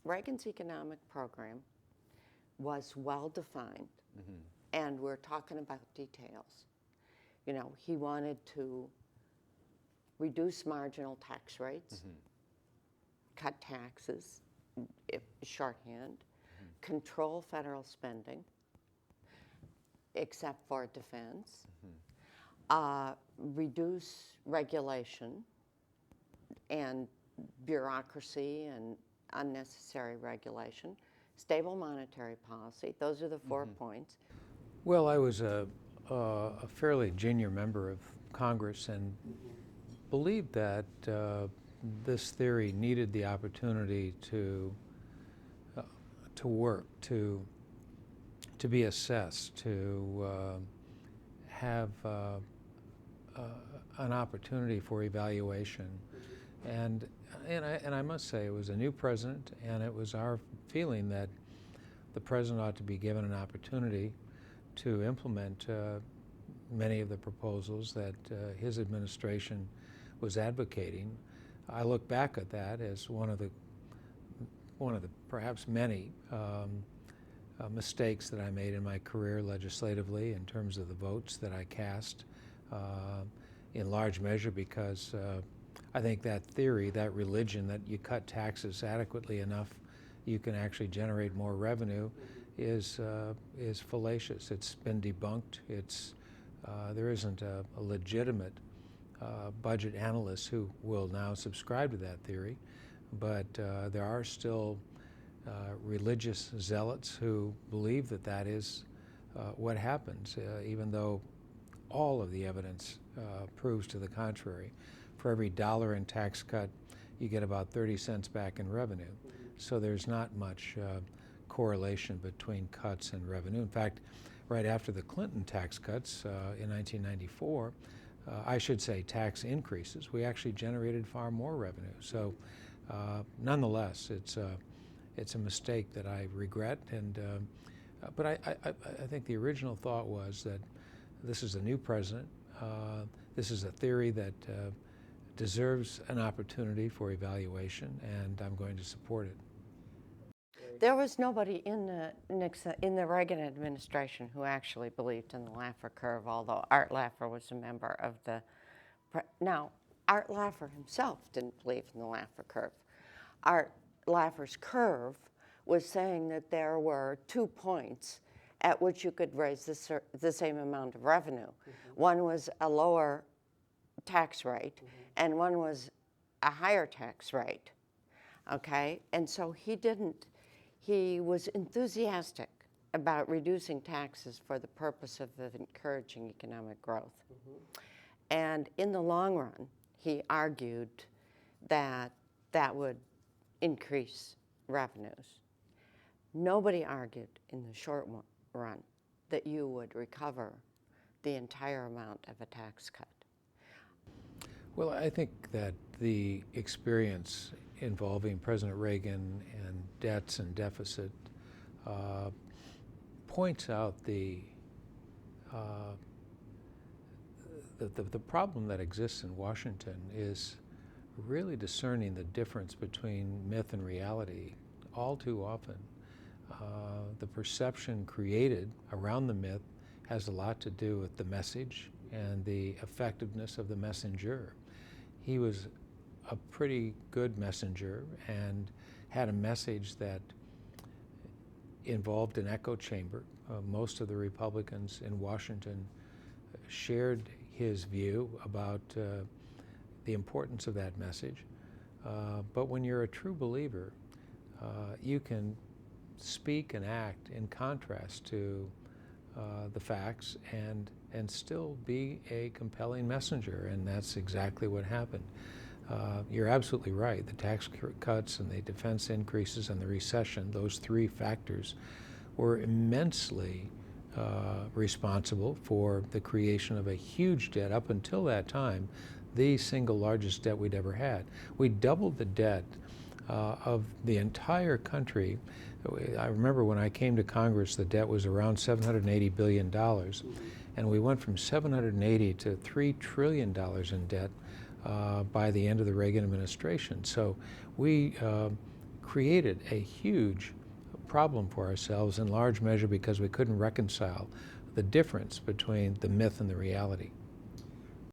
Reagan's economic program was well-defined, and we're talking about details. You know, he wanted to reduce marginal tax rates, cut taxes, shorthand, control federal spending, except for defense, reduce regulation and bureaucracy and unnecessary regulation, stable monetary policy. Those are the 4 points. Well, I was a fairly junior member of Congress and believed that this theory needed the opportunity to work, to be assessed, to have an opportunity for evaluation. And I must say, it was a new president, and it was our feeling that the president ought to be given an opportunity to implement many of the proposals that his administration was advocating. I look back at that as one of the perhaps many mistakes that I made in my career legislatively in terms of the votes that I cast, in large measure because I think that theory, that religion that you cut taxes adequately enough, you can actually generate more revenue, is fallacious. It's been debunked. There isn't a legitimate budget analyst who will now subscribe to that theory, but there are still religious zealots who believe that that is what happens, even though all of the evidence proves to the contrary. For every dollar in tax cut, you get about 30 cents back in revenue. So there's not much correlation between cuts and revenue. In fact, right after the Clinton tax cuts in 1994, I should say tax increases, we actually generated far more revenue. So nonetheless, it's a mistake that I regret. And but I think the original thought was that this is a new president. This is a theory that deserves an opportunity for evaluation, and I'm going to support it. There was nobody in the Reagan administration who actually believed in the Laffer Curve, although Art Laffer was a member of the. Now, Art Laffer himself didn't believe in the Laffer Curve. Art Laffer's curve was saying that there were 2 points at which you could raise the same amount of revenue. One was a lower tax rate, and one was a higher tax rate, okay? And so he was enthusiastic about reducing taxes for the purpose of encouraging economic growth. And in the long run, he argued that that would increase revenues. Nobody argued in the short run that you would recover the entire amount of a tax cut. Well, I think that the experience involving President Reagan and debts and deficit points out the problem that exists in Washington is really discerning the difference between myth and reality. All too often, the perception created around the myth has a lot to do with the message and the effectiveness of the messenger. He was a pretty good messenger and had a message that involved an echo chamber. Most of the Republicans in Washington shared his view about the importance of that message. But when you're a true believer, you can speak and act in contrast to the facts and still be a compelling messenger, and that's exactly what happened. You're absolutely right. The tax cuts and the defense increases and the recession, those 3 factors, were immensely responsible for the creation of a huge debt. Up until that time, the single largest debt we'd ever had. We doubled the debt of the entire country. I remember when I came to Congress, the debt was around $780 billion, and we went from 780 to $3 trillion in debt by the end of the Reagan administration. So we created a huge problem for ourselves, in large measure because we couldn't reconcile the difference between the myth and the reality.